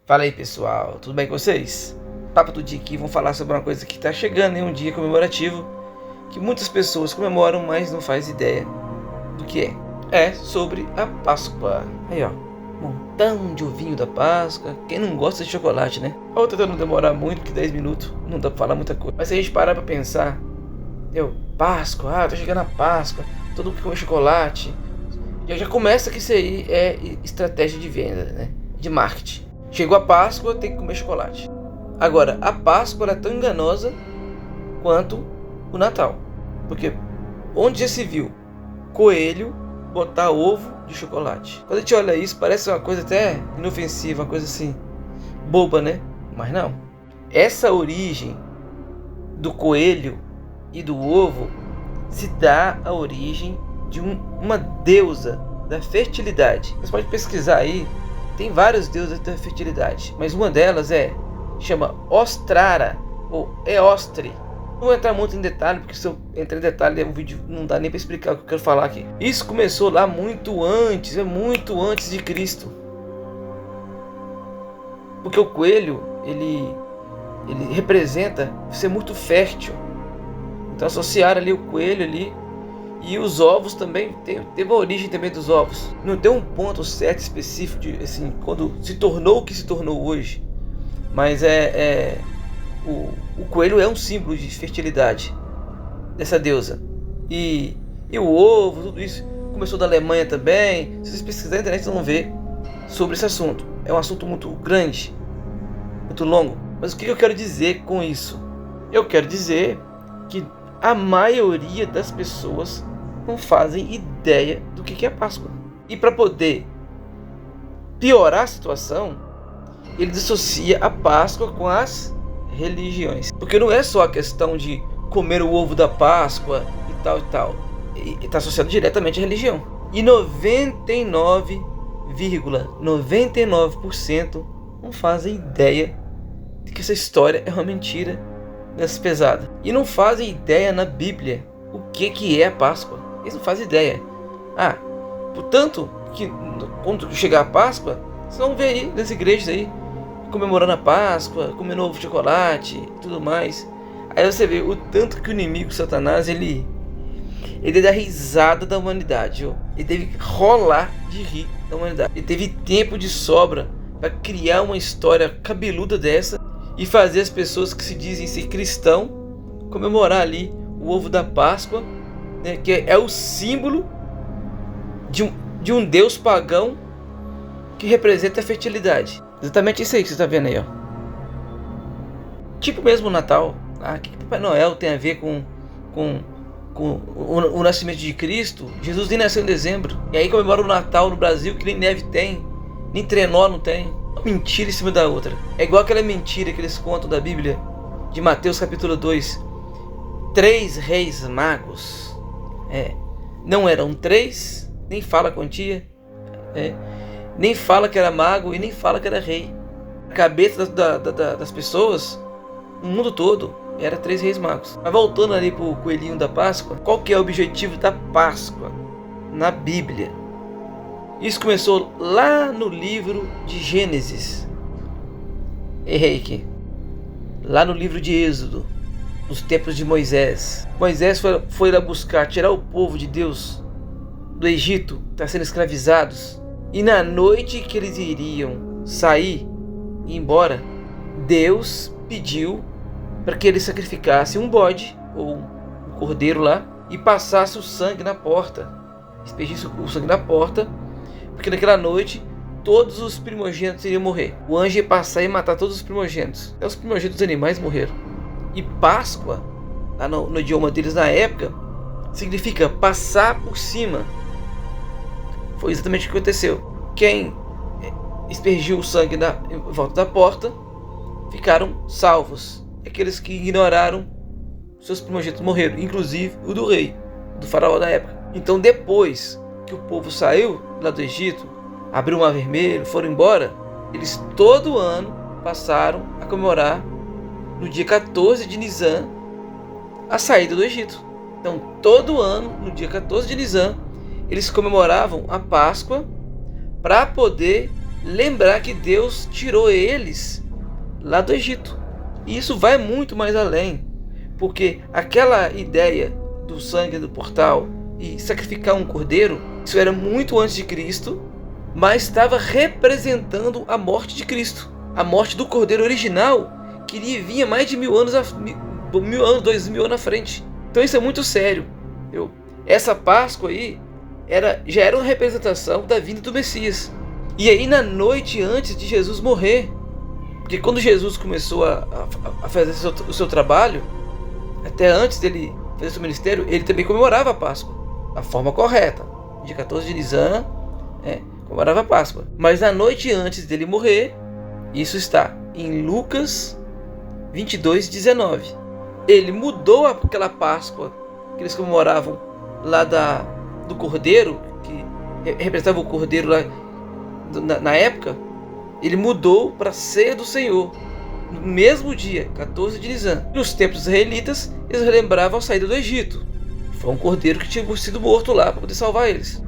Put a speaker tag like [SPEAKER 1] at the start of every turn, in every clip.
[SPEAKER 1] Fala aí pessoal, tudo bem com vocês? Papo do dia aqui, vamos falar sobre uma coisa que está chegando em um dia comemorativo que muitas pessoas comemoram, mas não faz ideia do que é. É sobre a Páscoa. Aí ó, montão de ovinho da Páscoa. Quem não gosta de chocolate, né? Ou tentando demorar muito, porque 10 minutos não dá pra falar muita coisa. Mas se a gente parar pra pensar, Páscoa, tá chegando a Páscoa, todo mundo come chocolate. Já começa que isso aí é estratégia de venda, né? De marketing. Chegou a Páscoa, tem que comer chocolate. Agora, a Páscoa é tão enganosa quanto o Natal. Porque onde já se viu coelho botar ovo de chocolate? Quando a gente olha isso, parece uma coisa até inofensiva, uma coisa assim, boba, né? Mas não. Essa origem do coelho e do ovo se dá a origem de uma deusa da fertilidade. Você pode pesquisar aí, tem várias deusas da fertilidade, mas uma delas chama Ostrara ou Eostre. Não vou entrar muito em detalhe, porque se eu entrar em detalhe o vídeo não dá nem para explicar o que eu quero falar aqui. Isso começou lá muito antes de Cristo. Porque o coelho, ele representa ser muito fértil. Então associaram ali o coelho ali. E os ovos também, teve a origem também dos ovos. Não tem um ponto certo específico de, assim, quando se tornou o que se tornou hoje. Mas o coelho é um símbolo de fertilidade dessa deusa. E o ovo, tudo isso começou da Alemanha também. Se vocês pesquisarem na internet, vocês vão ver sobre esse assunto. É um assunto muito grande, muito longo. Mas o que eu quero dizer com isso? Eu quero dizer que a maioria das pessoas não fazem ideia do que é Páscoa. E para poder piorar a situação, ele dissocia a Páscoa com as religiões. Porque não é só a questão de comer o ovo da Páscoa e tal e tal. Está associado diretamente à religião. E 99,99% não fazem ideia de que essa história é uma mentira nessa pesada. E não fazem ideia na Bíblia o que é a Páscoa. Eles não fazem ideia. Portanto, que quando chegar a Páscoa, vocês vão ver aí nas igrejas aí comemorando a Páscoa, comendo ovo de chocolate e tudo mais. Aí você vê o tanto que o inimigo Satanás ele dá risada da humanidade. Ele teve que rolar de rir da humanidade. Ele teve tempo de sobra para criar uma história cabeluda dessa e fazer as pessoas que se dizem ser cristão comemorar ali o ovo da Páscoa, né, que é o símbolo de um deus pagão que representa a fertilidade. Exatamente isso aí que você está vendo aí, ó. Tipo mesmo o Natal. O que Papai Noel tem a ver com o nascimento de Cristo? Jesus nem nasceu em dezembro. E aí comemora o Natal no Brasil que nem neve tem, nem trenó não tem. Mentira em cima da outra. É igual aquela mentira que eles contam da Bíblia, de Mateus capítulo 2. 3 reis magos. Não eram 3, nem fala a quantia. Nem fala que era mago e nem fala que era rei. A cabeça das pessoas, no mundo todo, era 3 reis magos. Mas voltando ali pro coelhinho da Páscoa, qual que é o objetivo da Páscoa na Bíblia? Isso começou lá no livro de Gênesis. Errei aqui. Lá no livro de Êxodo, nos tempos de Moisés. Moisés foi lá buscar, tirar o povo de Deus do Egito, tá sendo escravizados. E na noite que eles iriam sair e ir embora, Deus pediu para que eles sacrificassem um bode ou um cordeiro lá e passasse o sangue na porta. Expedisse o sangue na porta, porque naquela noite todos os primogênitos iriam morrer. O anjo ia passar e matar todos os primogênitos. Até os primogênitos dos animais morreram. E Páscoa, lá no idioma deles na época, significa passar por cima. Foi exatamente o que aconteceu. Quem aspergiu o sangue em volta da porta ficaram salvos. Aqueles que ignoraram, seus primogênitos morreram, inclusive o do rei, do faraó da época. Então depois que o povo saiu lá do Egito, abriu o Mar Vermelho, foram embora, eles todo ano passaram a comemorar no dia 14 de Nisan a saída do Egito. Então todo ano, no dia 14 de Nisan, eles comemoravam a Páscoa para poder lembrar que Deus tirou eles lá do Egito. E isso vai muito mais além, porque aquela ideia do sangue do portal e sacrificar um cordeiro, isso era muito antes de Cristo, mas estava representando a morte de Cristo, a morte do cordeiro original, que vinha mais de 1000 anos, 2000 anos na frente. Então isso é muito sério. Essa Páscoa aí já era uma representação da vinda do Messias. E aí na noite antes de Jesus morrer, porque quando Jesus começou a fazer o seu trabalho, até antes dele fazer seu ministério, ele também comemorava a Páscoa, da forma correta. Dia 14 de Nisan, comemorava a Páscoa. Mas na noite antes dele morrer, isso está em Lucas 22:19. Ele mudou aquela Páscoa que eles comemoravam lá do Cordeiro, que representava o Cordeiro lá na época. Ele mudou para a ceia do Senhor, no mesmo dia, 14 de Nisan. Nos tempos israelitas, eles relembravam a saída do Egito. Foi um cordeiro que tinha sido morto lá para poder salvar eles.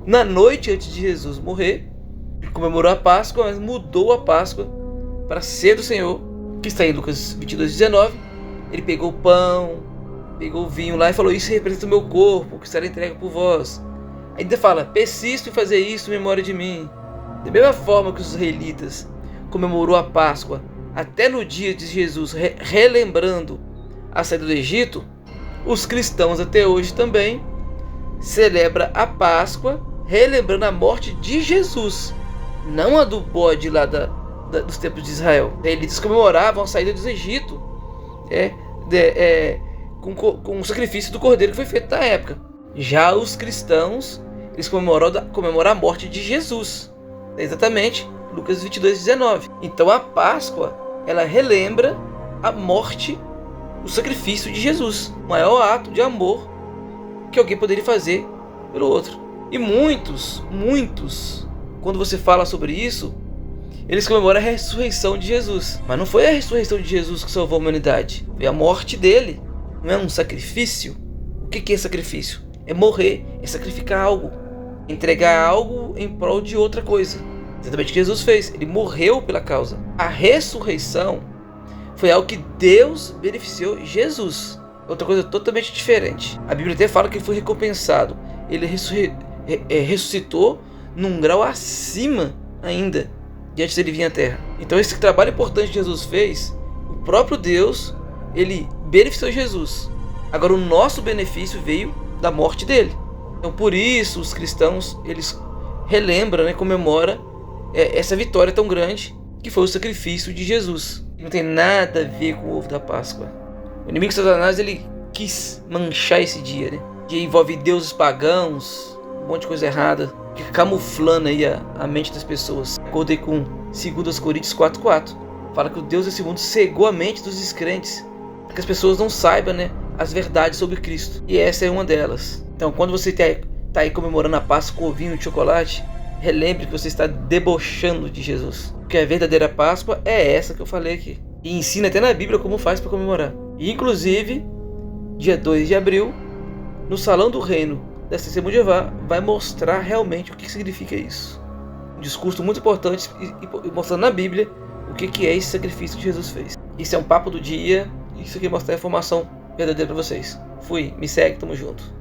[SPEAKER 1] Na noite antes de Jesus morrer, ele comemorou a Páscoa, mas mudou a Páscoa para a ceia do Senhor, que está em Lucas 22:19. Ele pegou o pão, pegou o vinho lá e falou: isso representa o meu corpo, que será entregue por vós. Ainda fala: persisto em fazer isso em memória de mim. Da mesma forma que os israelitas comemorou a Páscoa até no dia de Jesus, relembrando a saída do Egito, os cristãos até hoje também celebram a Páscoa relembrando a morte de Jesus, não a do bode lá dos tempos de Israel. Os israelitas comemoravam a saída do Egito com o sacrifício do cordeiro que foi feito na época. Já os cristãos, eles comemoram a morte de Jesus. Exatamente, Lucas 22:19. Então a Páscoa, ela relembra a morte, o sacrifício de Jesus, o maior ato de amor que alguém poderia fazer pelo outro. E muitos, quando você fala sobre isso, eles comemoram a ressurreição de Jesus. Mas não foi a ressurreição de Jesus que salvou a humanidade, foi a morte dele. Não é um sacrifício? O que é sacrifício? É morrer, é sacrificar algo, entregar algo em prol de outra coisa. Exatamente o que Jesus fez. Ele morreu pela causa. A ressurreição foi algo que Deus beneficiou Jesus. Outra coisa totalmente diferente. A Bíblia até fala que ele foi recompensado. Ele ressuscitou num grau acima ainda de antes dele vir à Terra. Então esse trabalho importante que Jesus fez, o próprio Deus, ele beneficiou Jesus. Agora o nosso benefício veio da morte dele. Então por isso os cristãos, eles relembram, comemoram essa vitória tão grande que foi o sacrifício de Jesus. Não tem nada a ver com o ovo da Páscoa. O inimigo Satanás, ele quis manchar esse dia, que envolve deuses pagãos, um monte de coisa errada, fica camuflando aí a mente das pessoas. Acordei com 2 Coríntios 4:4. Fala que o Deus desse mundo cegou a mente dos descrentes, para que as pessoas não saibam, as verdades sobre Cristo. E essa é uma delas. Então, quando você está aí comemorando a Páscoa com ovinho de chocolate, relembre que você está debochando de Jesus. Porque a verdadeira Páscoa é essa que eu falei aqui. E ensina até na Bíblia como faz para comemorar. E, inclusive, dia 2 de abril, no Salão do Reino da Testemunha de Jeová, vai mostrar realmente o que significa isso. Um discurso muito importante e mostrando na Bíblia o que é esse sacrifício que Jesus fez. Isso é um papo do dia. Isso aqui mostra a informação verdadeira para vocês. Fui, me segue, tamo junto.